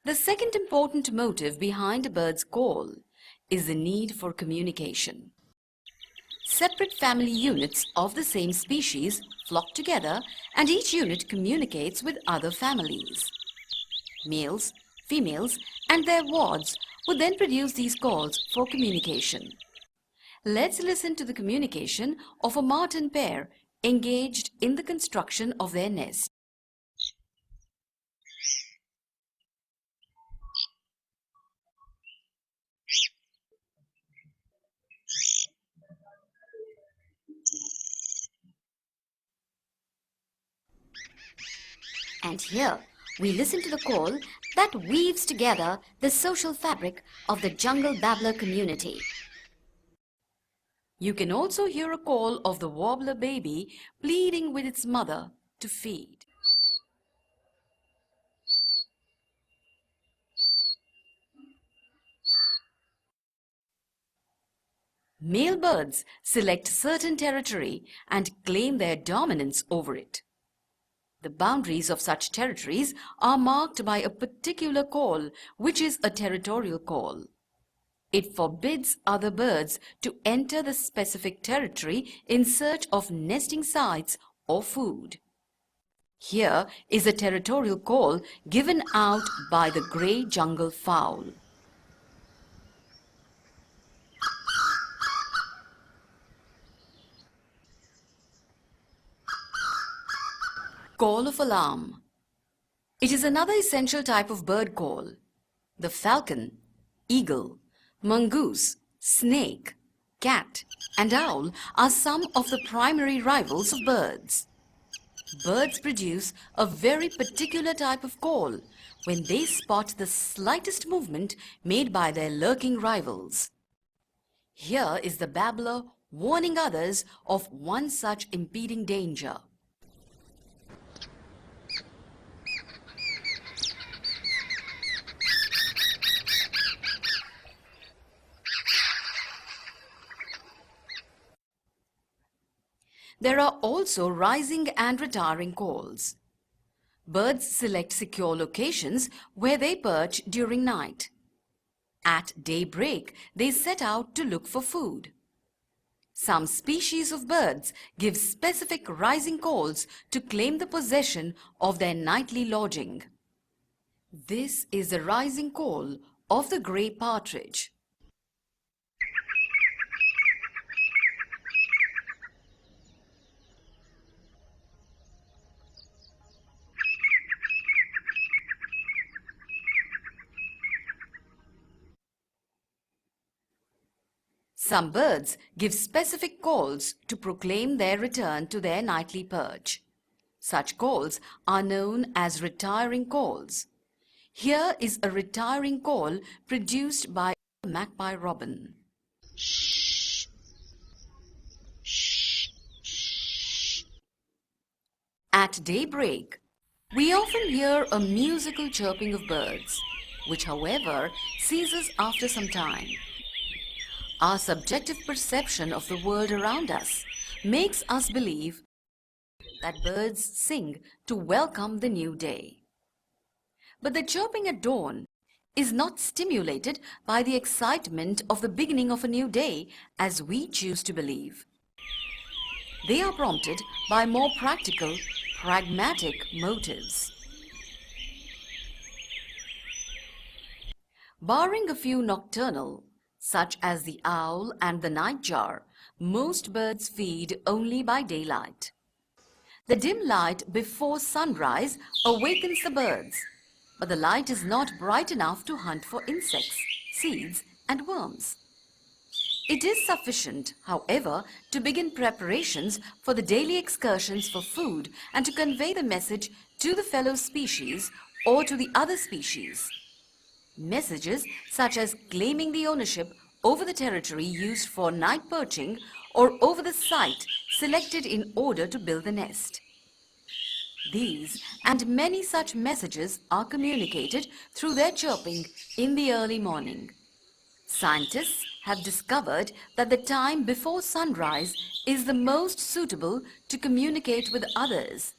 The second important motive behind a bird's call is the need for communication. Separate family units of the same species flock together and each unit communicates with other families. Males, females, and their wards would then produce these calls for communication. Let's listen to the communication of a marten pair engaged in the construction of their nest. And here we listen to the call that weaves together the social fabric of the jungle babbler community. You can also hear a call of the warbler baby pleading with its mother to feed. Male birds select certain territory and claim their dominance over it. The boundaries of such territories are marked by a particular call, which is a territorial call. It forbids other birds to enter the specific territory in search of nesting sites or food. Here is a territorial call given out by the grey jungle fowl. Call of alarm. It is another essential type of bird call. The falcon, eagle, mongoose, snake, cat, and owl are some of the primary rivals of birds. Birds produce a very particular type of call when they spot the slightest movement made by their lurking rivals. Here is the babbler warning others of one such impending danger. There are also rising and retiring calls. Birds select secure locations where they perch during night. At daybreak, they set out to look for food. Some species of birds give specific rising calls to claim the possession of their nightly lodging. This is the rising call of the grey partridge. Some birds give specific calls to proclaim their return to their nightly perch. Such calls are known as retiring calls. Here is a retiring call produced by a magpie robin. At daybreak, we often hear a musical chirping of birds, which however ceases after some time. Our subjective perception of the world around us makes us believe that birds sing to welcome the new day. But the chirping at dawn is not stimulated by the excitement of the beginning of a new day as we choose to believe. They are prompted by more practical, pragmatic motives. Barring a few nocturnal, such as the owl and the nightjar, most birds feed only by daylight. The dim light before sunrise awakens the birds, but the light is not bright enough to hunt for insects, seeds, and worms. It is sufficient, however, to begin preparations for the daily excursions for food and to convey the message to the fellow species or to the other species. Messages such as claiming the ownership over the territory used for night perching or over the site selected in order to build the nest. These and many such messages are communicated through their chirping in the early morning. Scientists have discovered that the time before sunrise is the most suitable to communicate with others